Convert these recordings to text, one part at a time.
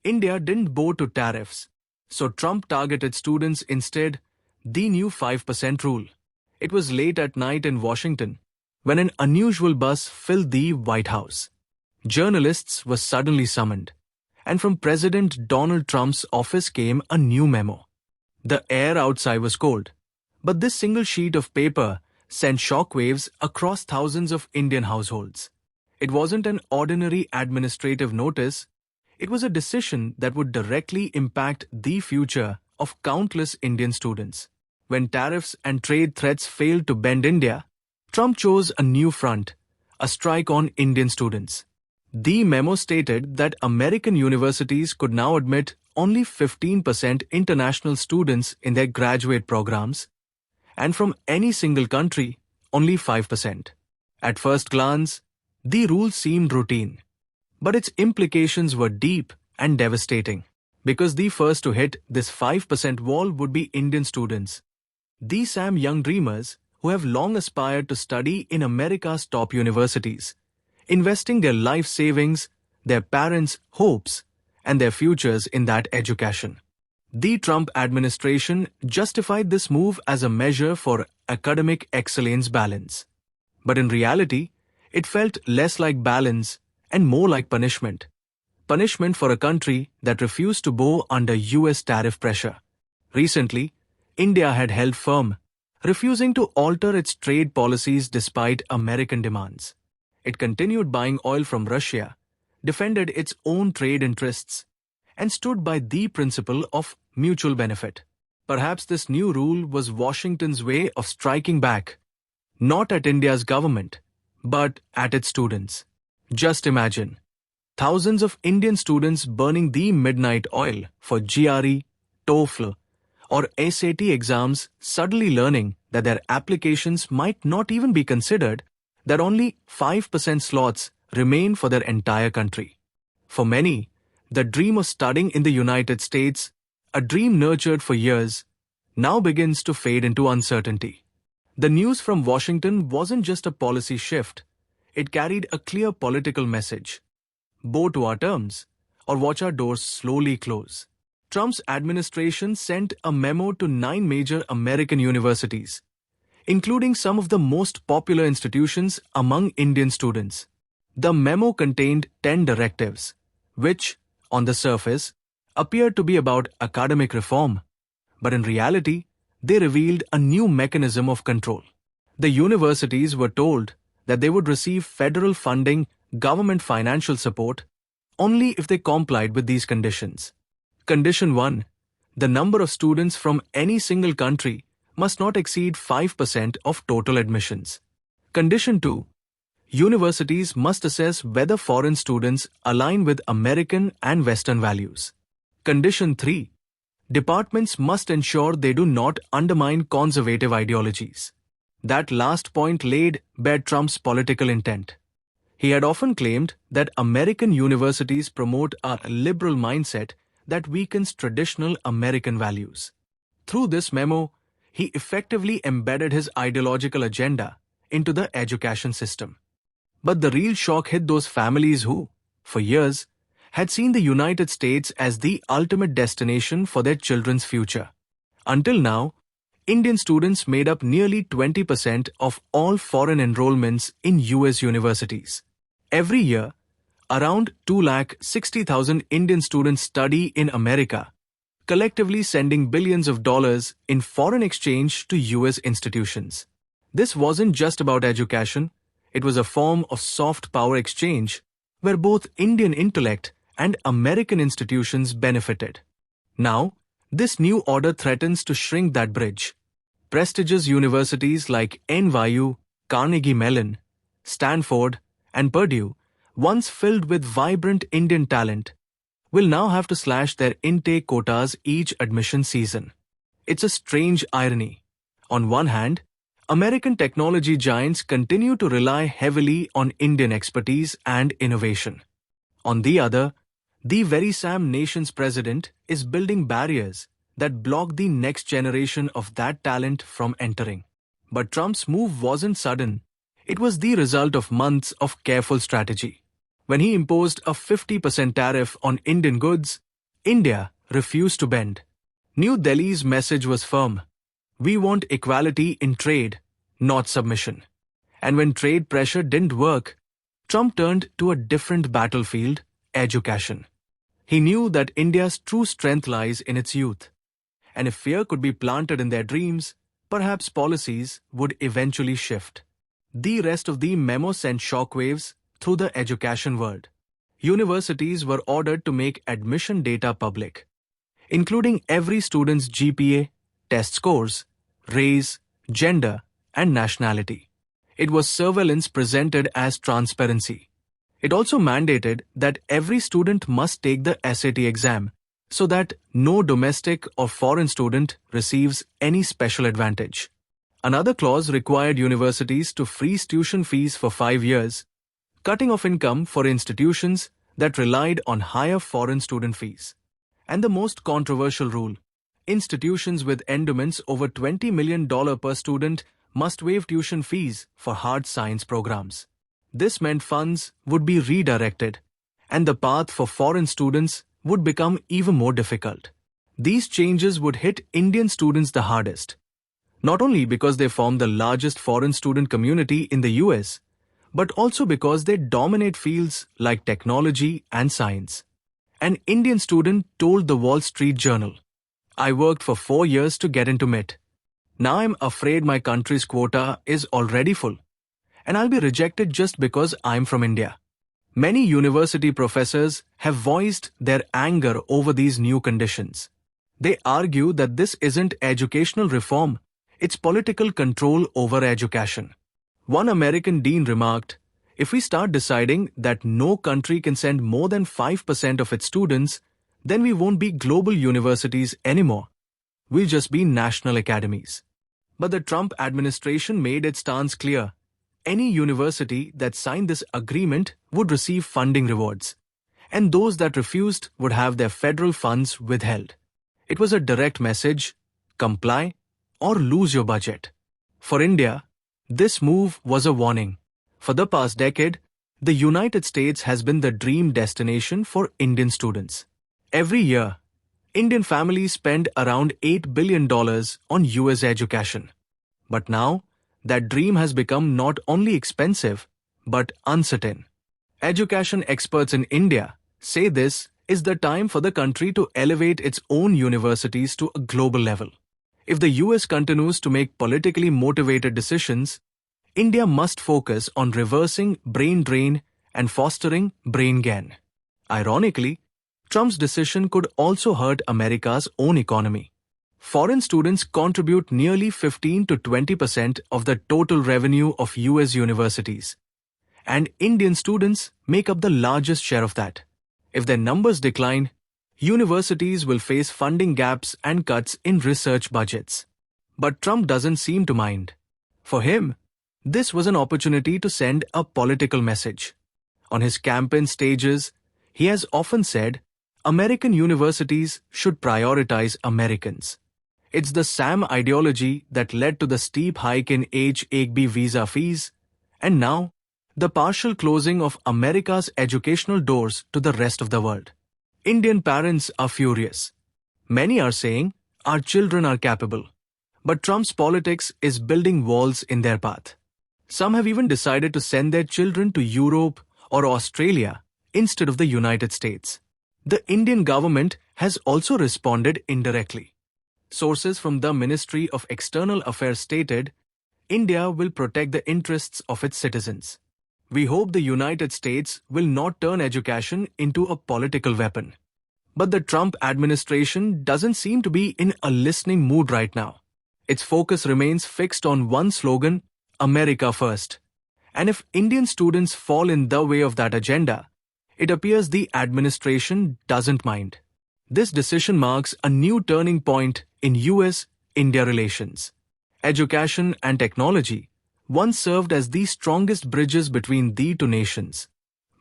India didn't bow to tariffs, so Trump targeted students instead. The new 5% rule. It was late at night in Washington when an unusual buzz filled the White House. Journalists were suddenly summoned, and from President Donald Trump's office came a new memo. The air outside was cold, but this single sheet of paper sent shockwaves across thousands of Indian households. It wasn't an ordinary administrative notice. It was a decision that would directly impact the future of countless Indian students. When tariffs and trade threats failed to bend India, Trump chose a new front, a strike on Indian students. The memo stated that American universities could now admit only 15% international students in their graduate programs, and from any single country, only 5%. At first glance, the rule seemed routine, but its implications were deep and devastating, because the first to hit this 5% wall would be Indian students. These same young dreamers who have long aspired to study in America's top universities, investing their life savings, their parents' hopes, and their futures in that education. The Trump administration justified this move as a measure for academic excellence balance. But in reality, it felt less like balance and more like punishment. Punishment for a country that refused to bow under US tariff pressure. Recently, India had held firm, refusing to alter its trade policies despite American demands. It continued buying oil from Russia, defended its own trade interests, and stood by the principle of mutual benefit. Perhaps this new rule was Washington's way of striking back, not at India's government, but at its students. Just imagine, thousands of Indian students burning the midnight oil for GRE, TOEFL, or SAT exams suddenly learning that their applications might not even be considered, that only 5% slots remain for their entire country. For many, the dream of studying in the United States, a dream nurtured for years, now begins to fade into uncertainty. The news from Washington wasn't just a policy shift. It carried a clear political message. Bow to our terms, or watch our doors slowly close. Trump's administration sent a memo to 9 major American universities, including some of the most popular institutions among Indian students. The memo contained 10 directives, which, on the surface, appeared to be about academic reform, but in reality, they revealed a new mechanism of control. The universities were told that they would receive federal funding, government financial support, only if they complied with these conditions. Condition 1. The number of students from any single country must not exceed 5% of total admissions. Condition 2. Universities must assess whether foreign students align with American and Western values. Condition 3. Departments must ensure they do not undermine conservative ideologies. That last point laid bare Trump's political intent. He had often claimed that American universities promote a liberal mindset that weakens traditional American values. Through this memo, he effectively embedded his ideological agenda into the education system. But the real shock hit those families who, for years, had seen the United States as the ultimate destination for their children's future. Until now, Indian students made up nearly 20% of all foreign enrollments in US universities. Every year, around 260,000 Indian students study in America, collectively sending billions of dollars in foreign exchange to US institutions. This wasn't just about education, it was a form of soft power exchange where both Indian intellect and American institutions benefited. Now, this new order threatens to shrink that bridge. Prestigious universities like NYU, Carnegie Mellon, Stanford, and Purdue, once filled with vibrant Indian talent, will now have to slash their intake quotas each admission season. It's a strange irony. On one hand, American technology giants continue to rely heavily on Indian expertise and innovation. On the other, the very same nation's president is building barriers that block the next generation of that talent from entering. But Trump's move wasn't sudden. It was the result of months of careful strategy. When he imposed a 50% tariff on Indian goods, India refused to bend. New Delhi's message was firm. We want equality in trade, not submission. And when trade pressure didn't work, Trump turned to a different battlefield, education. He knew that India's true strength lies in its youth. And if fear could be planted in their dreams, perhaps policies would eventually shift. The rest of the memo sent shockwaves through the education world. Universities were ordered to make admission data public, including every student's GPA, test scores, race, gender, and nationality. It was surveillance presented as transparency. It also mandated that every student must take the SAT exam so that no domestic or foreign student receives any special advantage. Another clause required universities to freeze tuition fees for 5 years, cutting off income for institutions that relied on higher foreign student fees. And the most controversial rule, institutions with endowments over $20 million per student must waive tuition fees for hard science programs. This meant funds would be redirected, and the path for foreign students would become even more difficult. These changes would hit Indian students the hardest, not only because they form the largest foreign student community in the US, but also because they dominate fields like technology and science. An Indian student told the Wall Street Journal, "I worked for 4 years to get into MIT. Now I'm afraid my country's quota is already full, and I'll be rejected just because I'm from India." Many university professors have voiced their anger over these new conditions. They argue that this isn't educational reform, it's political control over education. One American dean remarked, "If we start deciding that no country can send more than 5% of its students, then we won't be global universities anymore. We'll just be national academies." But the Trump administration made its stance clear. Any university that signed this agreement would receive funding rewards, and those that refused would have their federal funds withheld. It was a direct message: comply or lose your budget. For India, this move was a warning. For the past decade, the United States has been the dream destination for Indian students. Every year, Indian families spend around $8 billion on US education. But now, that dream has become not only expensive, but uncertain. Education experts in India say this is the time for the country to elevate its own universities to a global level. If the US continues to make politically motivated decisions, India must focus on reversing brain drain and fostering brain gain. Ironically, Trump's decision could also hurt America's own economy. Foreign students contribute nearly 15 to 20% of the total revenue of US universities, and Indian students make up the largest share of that. If their numbers decline, universities will face funding gaps and cuts in research budgets. But Trump doesn't seem to mind. For him, this was an opportunity to send a political message. On his campaign stages, he has often said, American universities should prioritize Americans. It's the SAM ideology that led to the steep hike in 𝐮𝐸𝐥𝐵 visa fees, and now the partial closing of America's educational doors to the rest of the world. Indian parents are furious. Many are saying, our children are capable. But Trump's politics is building walls in their path. Some have even decided to send their children to Europe or Australia instead of the United States. The Indian government has also responded indirectly. Sources from the Ministry of External Affairs stated, India will protect the interests of its citizens. We hope the United States will not turn education into a political weapon. But the Trump administration doesn't seem to be in a listening mood right now. Its focus remains fixed on one slogan, America first. And if Indian students fall in the way of that agenda, it appears the administration doesn't mind. This decision marks a new turning point in US-India relations. Education and technology once served as the strongest bridges between the two nations.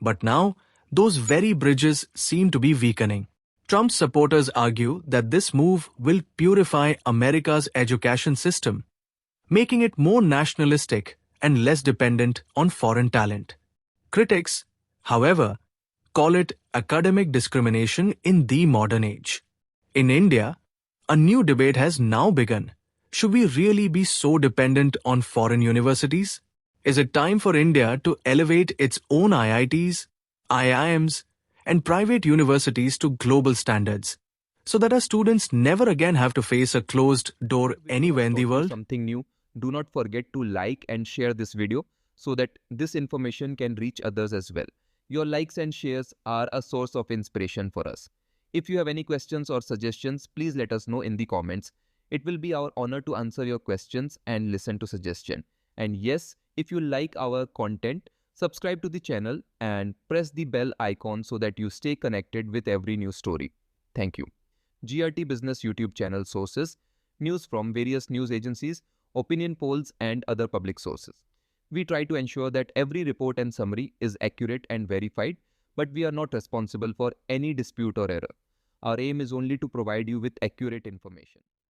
But now, those very bridges seem to be weakening. Trump's supporters argue that this move will purify America's education system, making it more nationalistic and less dependent on foreign talent. Critics, however, call it academic discrimination in the modern age. In India, a new debate has now begun. Should we really be so dependent on foreign universities? Is it time for India to elevate its own IITs, IIMs, and private universities to global standards, so that our students never again have to face a closed door anywhere in the world? Something new. Do not forget to like and share this video so that this information can reach others as well. Your likes and shares are a source of inspiration for us. If you have any questions or suggestions, please let us know in the comments. It will be our honor to answer your questions and listen to suggestions. And yes, if you like our content, subscribe to the channel and press the bell icon so that you stay connected with every new story. Thank you. GRT Business YouTube channel sources: news from various news agencies, opinion polls, and other public sources. We try to ensure that every report and summary is accurate and verified, but we are not responsible for any dispute or error. Our aim is only to provide you with accurate information.